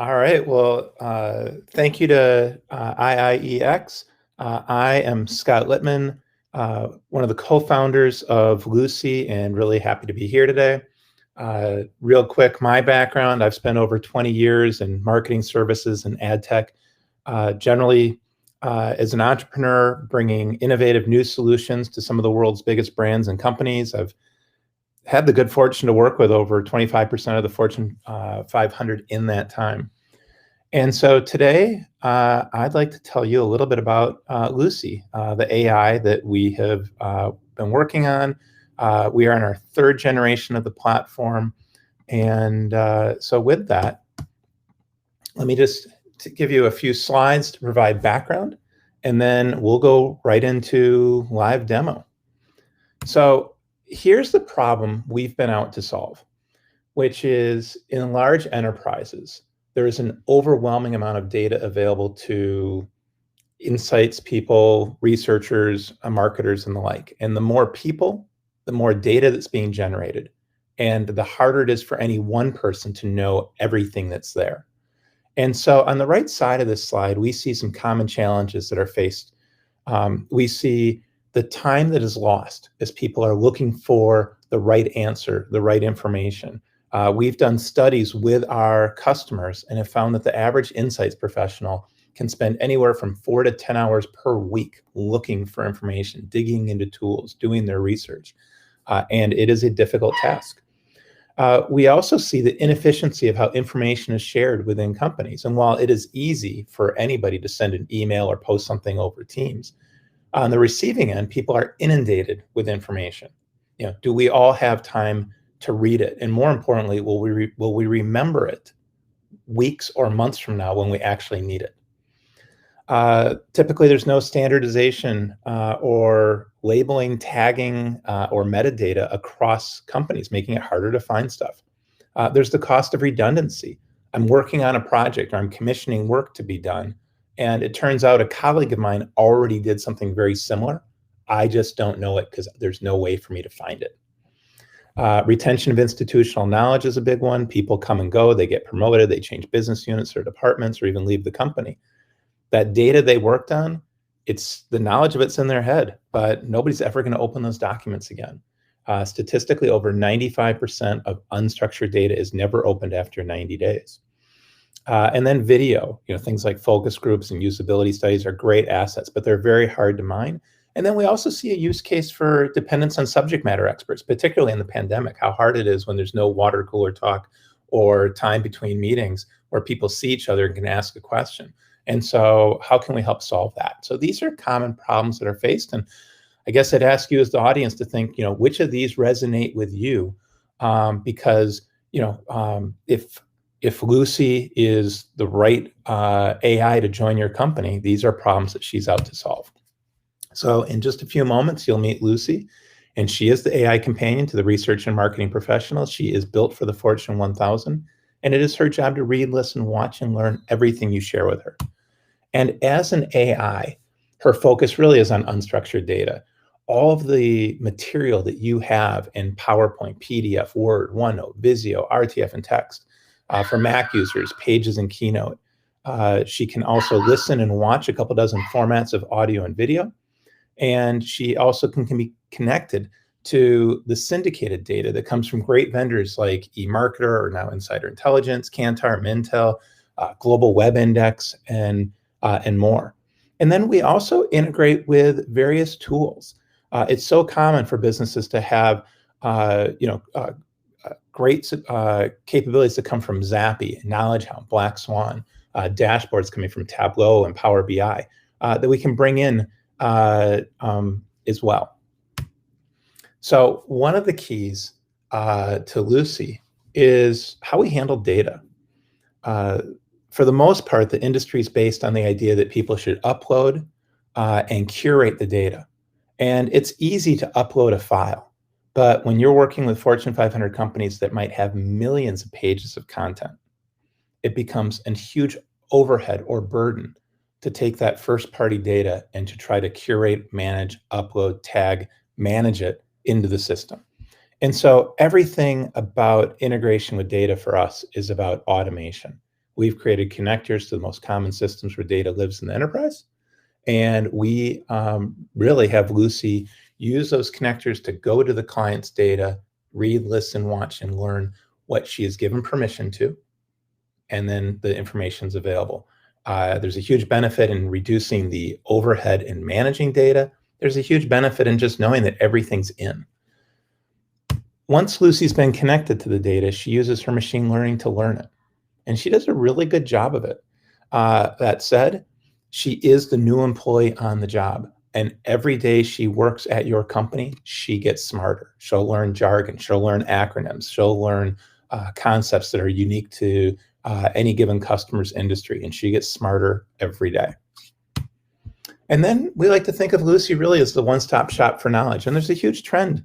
All right. Well, thank you to IIEX. I am Scott Litman, one of the co-founders of Lucy, and really happy to be here today. Real quick, my background, I've spent over 20 years in marketing services and ad tech, generally as an entrepreneur, bringing innovative new solutions to some of the world's biggest brands and companies. I've had the good fortune to work with over 25% of the Fortune 500 in that time. And so today, I'd like to tell you a little bit about Lucy, the AI that we have been working on. We are in our third generation of the platform. And so with that, let me just give you a few slides to provide background, and then we'll go right into live demo. So here's the problem we've been out to solve, which is in large enterprises, there is an overwhelming amount of data available to insights people, researchers, marketers, and the like. And the more people, the more data that's being generated, and the harder it is for any one person to know everything that's there. And so on the right side of this slide, we see some common challenges that are faced. We see the time that is lost as people are looking for the right answer, the right information. We've done studies with our customers and have found that the average insights professional can spend anywhere from 4 to 10 hours per week looking for information, digging into tools, doing their research, and it is a difficult task. We also see the inefficiency of how information is shared within companies. And while it is easy for anybody to send an email or post something over Teams, on the receiving end, people are inundated with information. Do we all have time to read it? And more importantly, will we remember it weeks or months from now when we actually need it? Typically, there's no standardization or labeling, tagging, or metadata across companies, making it harder to find stuff. There's the cost of redundancy. I'm working on a project or I'm commissioning work to be done, and it turns out a colleague of mine already did something very similar. I just don't know it because there's no way for me to find it. Retention of institutional knowledge is a big one. People come and go, they get promoted, they change business units or departments or even leave the company. That data they worked on, it's the knowledge of it's in their head, but nobody's ever going to open those documents again. Statistically, over 95% of unstructured data is never opened after 90 days. And then video, things like focus groups and usability studies are great assets, but they're very hard to mine. And then we also see a use case for dependence on subject matter experts, particularly in the pandemic, how hard it is when there's no water cooler talk or time between meetings where people see each other and can ask a question. And so how can we help solve that? So these are common problems that are faced. And I guess I'd ask you as the audience to think, which of these resonate with you? Because, if Lucy is the right AI to join your company, these are problems that she's out to solve. So in just a few moments, you'll meet Lucy, and she is the AI companion to the research and marketing professionals. She is built for the Fortune 1000, and it is her job to read, listen, watch, and learn everything you share with her. And as an AI, her focus really is on unstructured data. All of the material that you have in PowerPoint, PDF, Word, OneNote, Visio, RTF, and text, for Mac users, Pages and Keynote. She can also listen and watch a couple dozen formats of audio and video. And she also can be connected to the syndicated data that comes from great vendors like eMarketer, or now Insider Intelligence, Kantar, Mintel, Global Web Index, and more. And then we also integrate with various tools. It's so common for businesses to have great capabilities that come from Zappy, Knowledge Hound, Black Swan, dashboards coming from Tableau and Power BI that we can bring in as well. So one of the keys to Lucy is how we handle data. For the most part, the industry is based on the idea that people should upload and curate the data. And it's easy to upload a file. But when you're working with Fortune 500 companies that might have millions of pages of content, it becomes a huge overhead or burden to take that first-party data and to try to curate, manage, upload, tag, manage it into the system. And so everything about integration with data for us is about automation. We've created connectors to the most common systems where data lives in the enterprise. And we really have Lucy use those connectors to go to the client's data, read, listen, watch, and learn what she is given permission to, and then the information's available. There's a huge benefit in reducing the overhead in managing data. There's a huge benefit in just knowing that everything's in. Once Lucy's been connected to the data, she uses her machine learning to learn it. And she does a really good job of it. That said, she is the new employee on the job. And every day she works at your company, she gets smarter. She'll learn jargon, she'll learn acronyms, she'll learn concepts that are unique to any given customer's industry, and she gets smarter every day. And then we like to think of Lucy really as the one-stop shop for knowledge. And there's a huge trend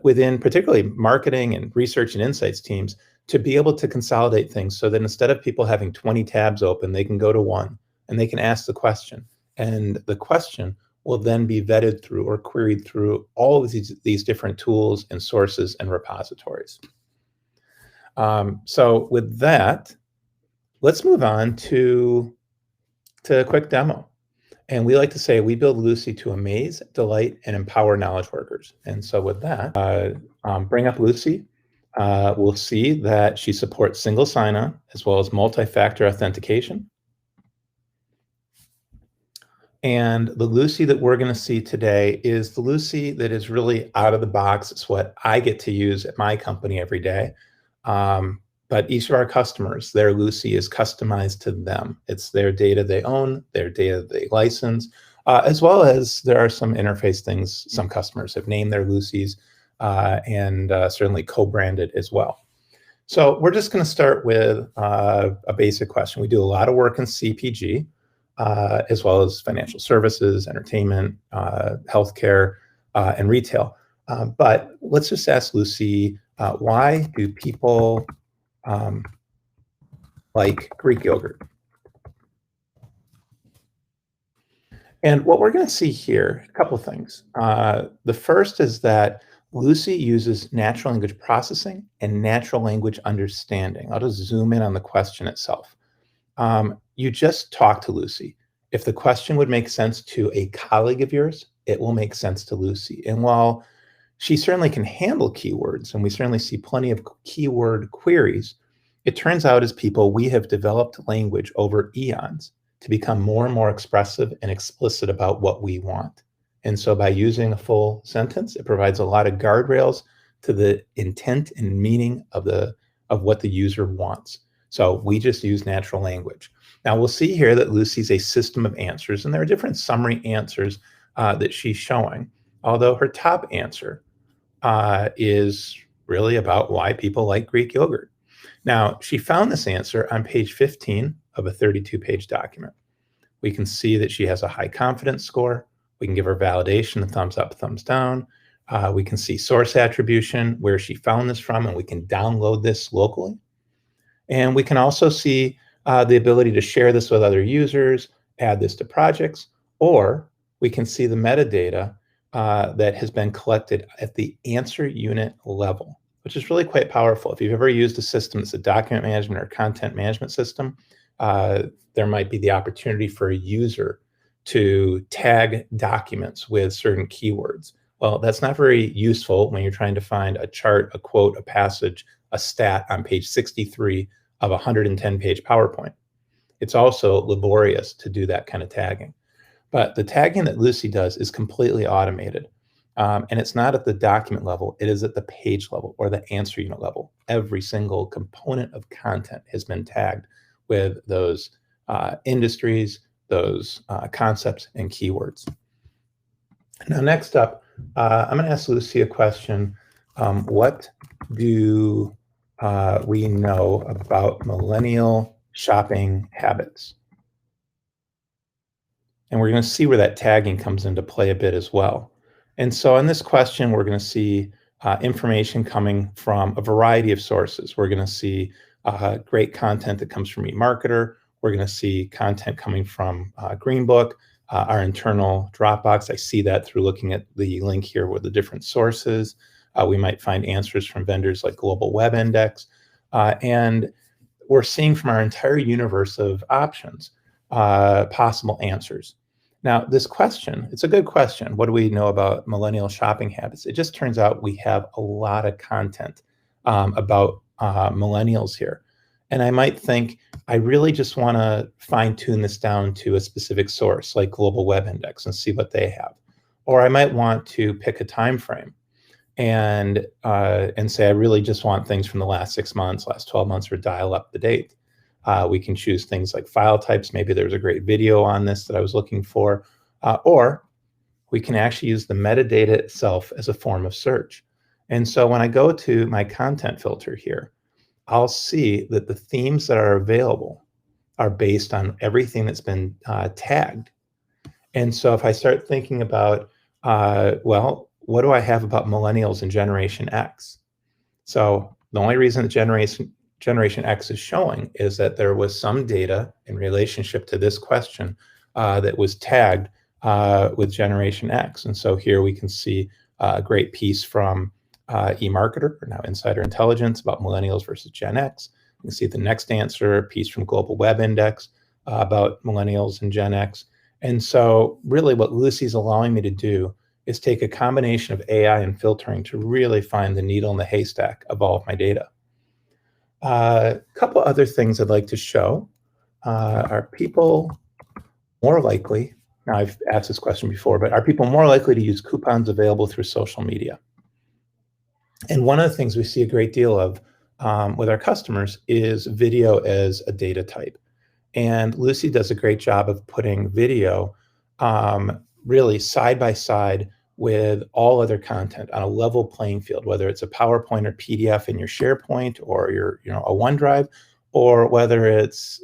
within particularly marketing and research and insights teams to be able to consolidate things so that instead of people having 20 tabs open, they can go to one and they can ask the question. And the question will then be vetted through or queried through all of these different tools and sources and repositories. So with that, let's move on to a quick demo. And we like to say we build Lucy to amaze, delight, and empower knowledge workers. And so with that, bring up Lucy. We'll see that she supports single sign-on as well as multi-factor authentication. And the Lucy that we're going to see today is the Lucy that is really out of the box. It's what I get to use at my company every day. But each of our customers, their Lucy is customized to them. It's their data they own, their data they license, as well as there are some interface things some customers have named their Lucys and certainly co-branded as well. So we're just going to start with a basic question. We do a lot of work in CPG, as well as financial services, entertainment, healthcare, and retail. But let's just ask Lucy, why do people like Greek yogurt? And what we're going to see here, a couple of things. The first is that Lucy uses natural language processing and natural language understanding. I'll just zoom in on the question itself. You just talk to Lucy. If the question would make sense to a colleague of yours, it will make sense to Lucy. And while she certainly can handle keywords, and we certainly see plenty of keyword queries, it turns out as people, we have developed language over eons to become more and more expressive and explicit about what we want. And so by using a full sentence, it provides a lot of guardrails to the intent and meaning of what the user wants. So we just use natural language. Now we'll see here that Lucy's a system of answers, and there are different summary answers that she's showing, although her top answer is really about why people like Greek yogurt. Now, she found this answer on page 15 of a 32-page document. We can see that she has a high confidence score. We can give her validation, a thumbs up, thumbs down. We can see source attribution, where she found this from, and we can download this locally. And we can also see the ability to share this with other users, add this to projects, or we can see the metadata that has been collected at the answer unit level, which is really quite powerful. If you've ever used a system that's a document management or content management system, there might be the opportunity for a user to tag documents with certain keywords. Well, that's not very useful when you're trying to find a chart, a quote, a passage, a stat on page 63 of a 110-page PowerPoint. It's also laborious to do that kind of tagging. But the tagging that Lucy does is completely automated. And it's not at the document level, it is at the page level or the answer unit level. Every single component of content has been tagged with those industries, those concepts and keywords. Now, next up, I'm going to ask Lucy a question. What do we know about millennial shopping habits? And we're going to see where that tagging comes into play a bit as well. And so in this question, we're going to see information coming from a variety of sources. We're going to see great content that comes from eMarketer. We're going to see content coming from Greenbook, our internal Dropbox. I see that through looking at the link here with the different sources. We might find answers from vendors like Global Web Index. And we're seeing from our entire universe of options, possible answers. Now, this question, it's a good question. What do we know about millennial shopping habits? It just turns out we have a lot of content about millennials here. And I might think, I really just want to fine tune this down to a specific source like Global Web Index and see what they have. Or I might want to pick a time frame and say, I really just want things from the last 6 months, last 12 months, or dial up the date. We can choose things like file types. Maybe there's a great video on this that I was looking for, or we can actually use the metadata itself as a form of search. And so when I go to my content filter here, I'll see that the themes that are available are based on everything that's been tagged. And so if I start thinking about, well, what do I have about millennials and Generation X? So the only reason that Generation X is showing is that there was some data in relationship to this question that was tagged with Generation X. And so here we can see a great piece from eMarketer, or now Insider Intelligence, about millennials versus Gen X. You can see the next answer, a piece from Global Web Index about millennials and Gen X. And so really what Lucy's allowing me to do is take a combination of AI and filtering to really find the needle in the haystack of all of my data. A couple other things I'd like to show. Are people more likely, now I've asked this question before, but are people more likely to use coupons available through social media? And one of the things we see a great deal of with our customers is video as a data type. And Lucy does a great job of putting video really side by side with all other content on a level playing field, whether it's a PowerPoint or PDF in your SharePoint or your, a OneDrive, or whether it's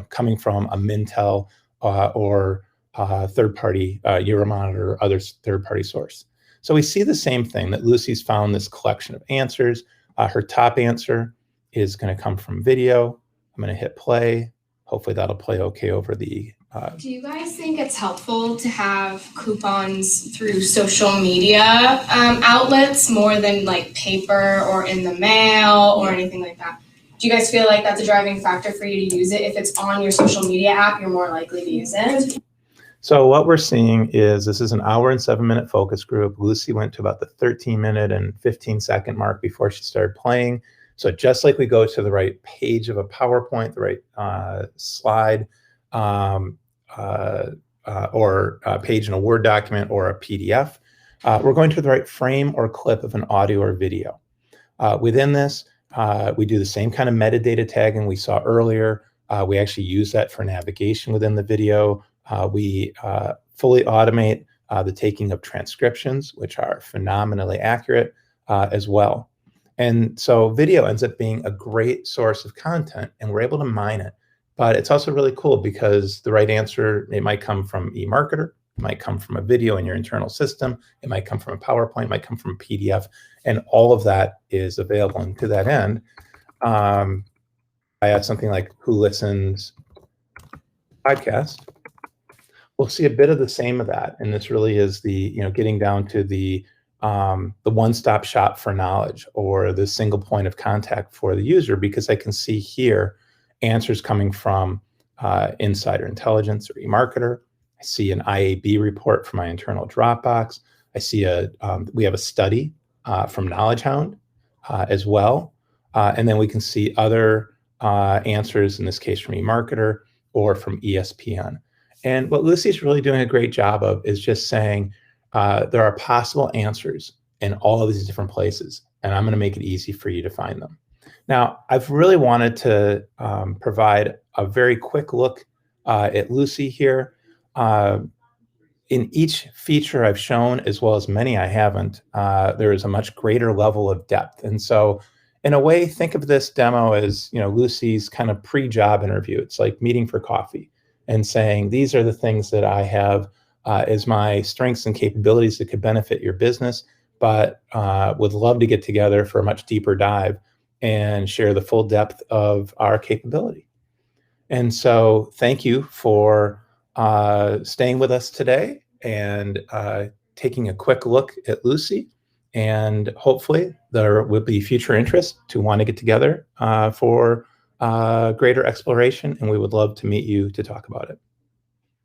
coming from a Mintel or third-party Euromonitor or other third-party source. So we see the same thing, that Lucy's found this collection of answers. Her top answer is going to come from video. I'm going to hit play. Hopefully that'll play okay over the Do you guys think it's helpful to have coupons through social media outlets more than like paper or in the mail or anything like that? Do you guys feel like that's a driving factor for you to use it? If it's on your social media app, you're more likely to use it? So what we're seeing is this is an hour and 7-minute focus group. Lucy went to about the 13-minute and 15-second mark before she started playing. So just like we go to the right page of a PowerPoint, the right slide, or a page in a Word document or a PDF, we're going to the right frame or clip of an audio or video. Within this, we do the same kind of metadata tagging we saw earlier. We actually use that for navigation within the video. We fully automate the taking of transcriptions, which are phenomenally accurate as well. And so video ends up being a great source of content, and we're able to mine it. But it's also really cool because the right answer, it might come from eMarketer, it might come from a video in your internal system, it might come from a PowerPoint, it might come from a PDF, and all of that is available. And to that end, I have something like Who Listens podcast. We'll see a bit of the same of that, and this really is the getting down to the one-stop shop for knowledge, or the single point of contact for the user, because I can see here answers coming from Insider Intelligence or eMarketer. I see an IAB report from my internal Dropbox. I see we have a study from Knowledge Hound as well, and then we can see other answers, in this case from eMarketer or from ESPN. And what Lucy's really doing a great job of is just saying there are possible answers in all of these different places, and I'm going to make it easy for you to find them. Now, I've really wanted to provide a very quick look at Lucy here. In each feature I've shown, as well as many I haven't, there is a much greater level of depth. And so in a way, think of this demo as Lucy's kind of pre-job interview. It's like meeting for coffee and saying, these are the things that I have as my strengths and capabilities that could benefit your business, but would love to get together for a much deeper dive and share the full depth of our capability. And so thank you for staying with us today and taking a quick look at Lucy. And hopefully there will be future interest to want to get together for greater exploration, and we would love to meet you to talk about it.